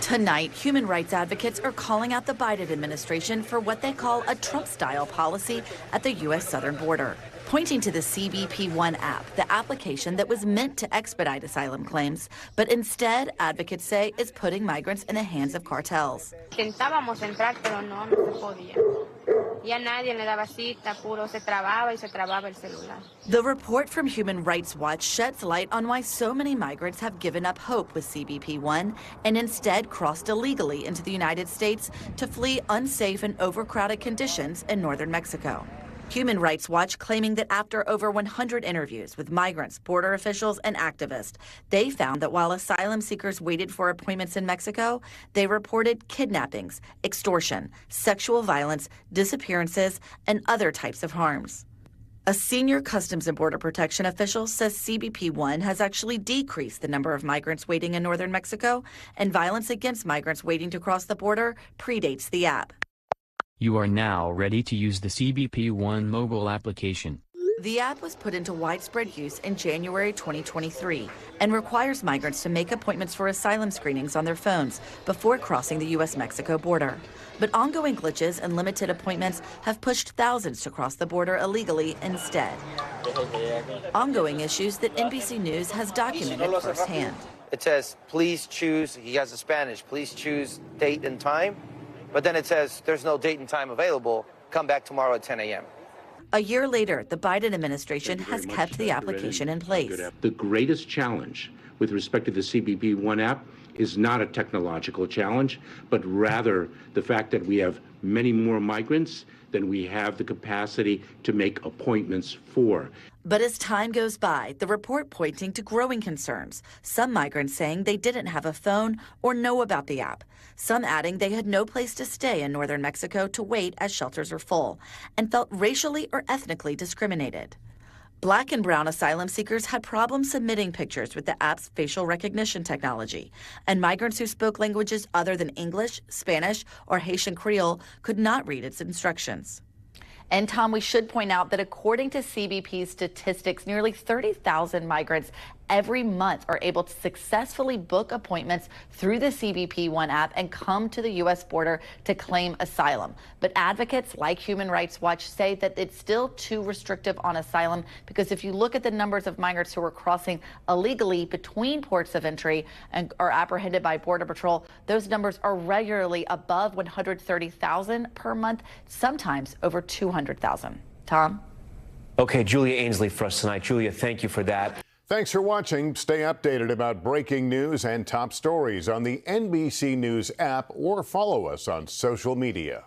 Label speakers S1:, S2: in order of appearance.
S1: Tonight, human rights advocates are calling out the Biden administration for what they call a Trump-style policy at the U.S. southern border, pointing to the CBP One app, the application that was meant to expedite asylum claims, but instead, advocates say, is putting migrants in the hands of cartels.
S2: Intentábamos entrar, pero no se podía. Y a nadie le daba cita, puro se trababa el celular.
S1: The report from Human Rights Watch sheds light on why so many migrants have given up hope with CBP One and instead crossed illegally into the United States to flee unsafe and overcrowded conditions in northern Mexico. Human Rights Watch claiming that after over 100 interviews with migrants, border officials, and activists, they found that while asylum seekers waited for appointments in Mexico, they reported kidnappings, extortion, sexual violence, disappearances, and other types of harms. A senior Customs and Border Protection official says CBP One has actually decreased the number of migrants waiting in northern Mexico, and violence against migrants waiting to cross the border predates the app.
S3: You are now ready to use the CBP One mobile application.
S1: The app was put into widespread use in January 2023 and requires migrants to make appointments for asylum screenings on their phones before crossing the U.S.-Mexico border. But ongoing glitches and limited appointments have pushed thousands to cross the border illegally instead. Ongoing issues that NBC News has documented firsthand.
S4: It says, please choose, he has a Spanish, please choose date and time. But then it says, there's no date and time available. Come back tomorrow at 10 a.m.
S1: A year later, the Biden administration has kept the application in place.
S5: The greatest challenge with respect to the CBP One app is not a technological challenge, but rather the fact that we have many more migrants than we have the capacity to make appointments for.
S1: But as time goes by, the report pointing to growing concerns. Some migrants saying they didn't have a phone or know about the app. Some adding they had no place to stay in northern Mexico to wait as shelters are full and felt racially or ethnically discriminated. Black and brown asylum seekers had problems submitting pictures with the app's facial recognition technology, and migrants who spoke languages other than English, Spanish, or Haitian Creole could not read its instructions. And Tom, we should point out that according to CBP's statistics, nearly 30,000 migrants every month are able to successfully book appointments through the CBP One app and come to the U.S. border to claim asylum. But advocates like Human Rights Watch say that it's still too restrictive on asylum because if you look at the numbers of migrants who are crossing illegally between ports of entry and are apprehended by Border Patrol, those numbers are regularly above 130,000 per month, sometimes over 200,000. Tom?
S6: Okay, Julia Ainsley for us tonight. Julia, thank you for that.
S7: Thanks for watching. Stay updated about breaking news and top stories on the NBC News app or follow us on social media.